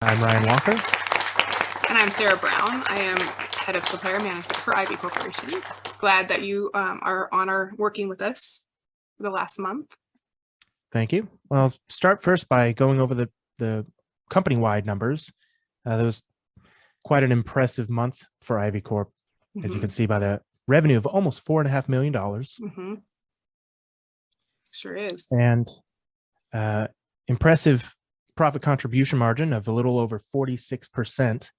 I'm Ryan Walker. And I'm Sarah Brown. I am head of supplier management for Ivy Corporation. Glad that you are on our working with us for the last month. Thank you. Well, I'll start first by going over the company-wide numbers. There was quite an impressive month for Ivy Corp, as you can see by the revenue of almost $4.5 million. Sure is. And impressive profit contribution margin of a little over 46%,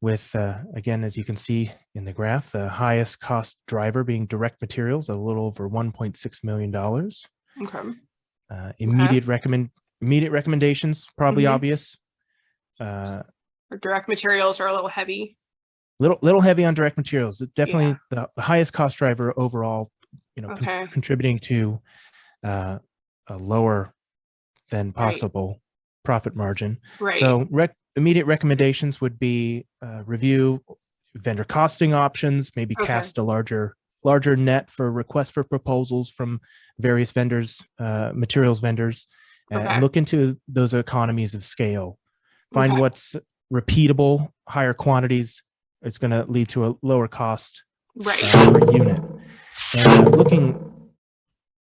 with, again, as you can see in the graph, the highest cost driver being direct materials, a little over $1.6 million. Okay. Immediate recommendations, probably obvious. Our direct materials are a little heavy. Little heavy on direct materials. Definitely the highest cost driver overall, contributing to a lower than possible profit margin. Right. So immediate recommendations would be review vendor costing options, maybe cast a larger net for requests for proposals from various vendors, materials vendors, and look into those economies of scale. Find what's repeatable, higher quantities. It's going to lead to a lower cost per unit. And looking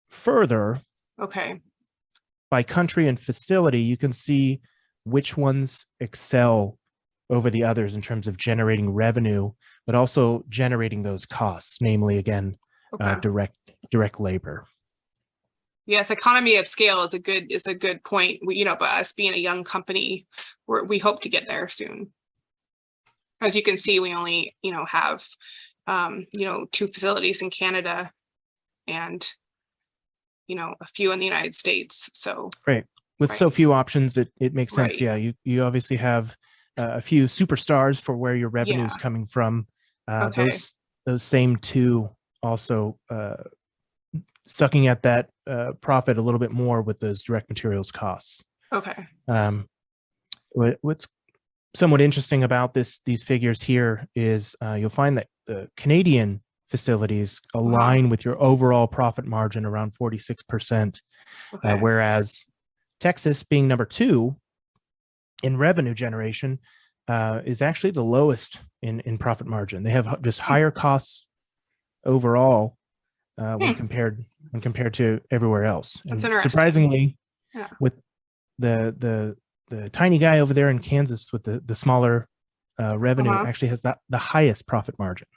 further, by country and facility, you can see which ones excel over the others in terms of generating revenue, but also generating those costs, namely, again, direct labor. Yes, economy of scale is a good point. But us being a young company, we hope to get there soon. As you can see, we only have 2 facilities in Canada and a few in the United States. So with so few options, it makes sense. Yeah, you obviously have a few superstars for where your revenue is coming from. Those same 2 also sucking at that profit a little bit more with those direct materials costs. What's somewhat interesting about these figures here is you'll find that the Canadian facilities align with your overall profit margin around 46%, whereas Texas, being number 2 in revenue generation, is actually the lowest in profit margin. They have just higher costs overall when compared to everywhere else. And surprisingly, with the tiny guy over there in Kansas with the smaller revenue actually has the highest profit margin.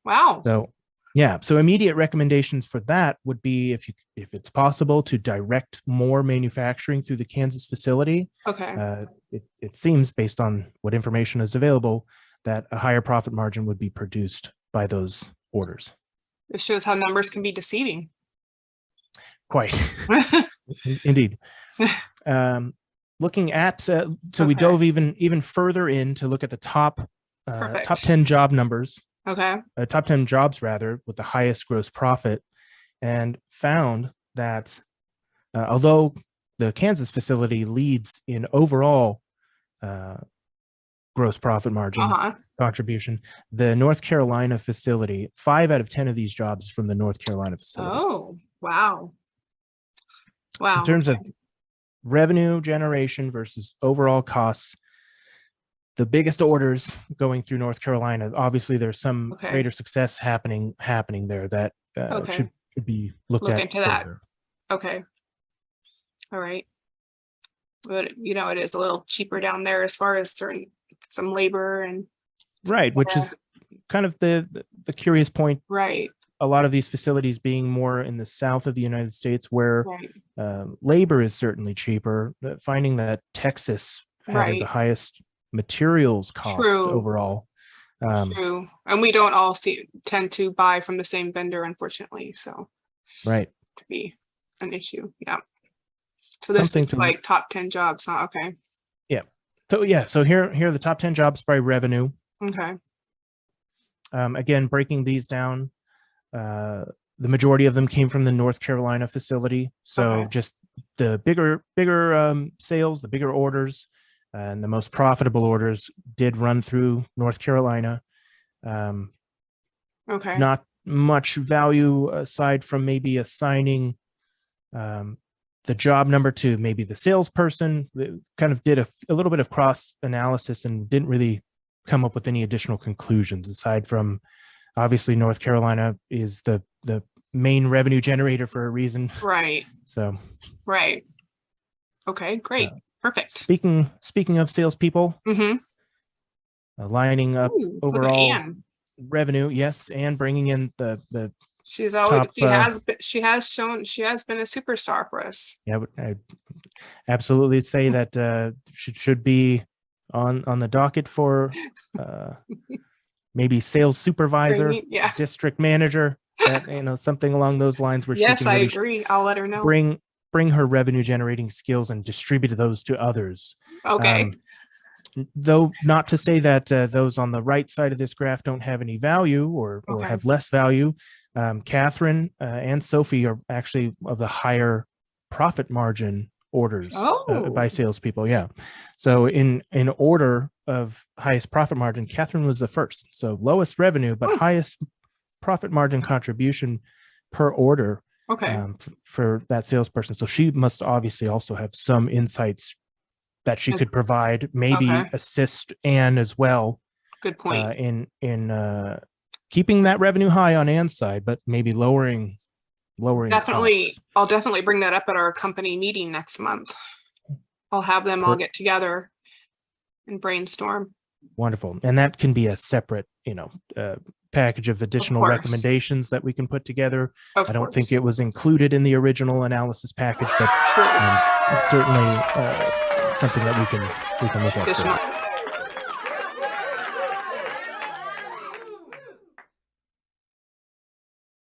Wow. So yeah, so immediate recommendations for that would be if it's possible to direct more manufacturing through the Kansas facility. It seems, based on what information is available, that a higher profit margin would be produced by those orders. It shows how numbers can be deceiving. Quite. Indeed. Looking at, so we dove even further in to look at the top 10 job numbers. Top 10 jobs, rather, with the highest gross profit, and found that although the Kansas facility leads in overall gross profit margin contribution, the North Carolina facility, 5 out of 10 of these jobs from the North Carolina facility. Oh, wow. In terms of revenue generation versus overall costs, the biggest orders going through North Carolina, obviously there's some greater success happening there that should be looked at into further. that. All right. But it is a little cheaper down there as far as some labor and which is kind of the curious point. A lot of these facilities being more in the south of the United States, where labor is certainly cheaper, finding that Texas had the highest materials costs overall. True. And we don't all tend to buy from the same vendor, unfortunately. So could be an issue. So this is like top 10 jobs, huh? So here are the top 10 jobs by revenue. Again, breaking these down, the majority of them came from the North Carolina facility. So just the bigger sales, the bigger orders, and the most profitable orders did run through North Carolina. Not much value aside from maybe assigning the job number 2, maybe the salesperson, kind of did a little bit of cross analysis and didn't really come up with any additional conclusions aside from obviously North Carolina is the main revenue generator for a reason. Right. So, right. Okay, great. Perfect. Speaking of salespeople, lining up Ooh, look at overall Ann. revenue, yes, and bringing in the She's always top, she has been a superstar for us. yeah, I absolutely say that should be on the docket for maybe sales supervisor, Yeah. district manager, that, something along those lines where Yes, she can I really agree. I'll let her know. bring her revenue generating skills and distribute those to others. Okay. Though not to say that those on the right side of this graph don't have any value or Okay. have less value. Catherine and Sophie are actually of the higher profit margin orders by salespeople. Yeah. So in order of highest profit margin, Catherine was the first. So lowest revenue, but highest profit margin contribution per order. Okay. For that salesperson. So she must obviously also have some insights that she could provide, maybe assist Ann as well. Good point. In keeping that revenue high on Ann's side, but maybe lowering Definitely, costs. I'll definitely bring that up at our company meeting next month. I'll have them all get together and brainstorm. Wonderful. And that can be a separate, package of additional recommendations that we can put together. I don't think it was included in the original analysis package, but certainly something that we can look at.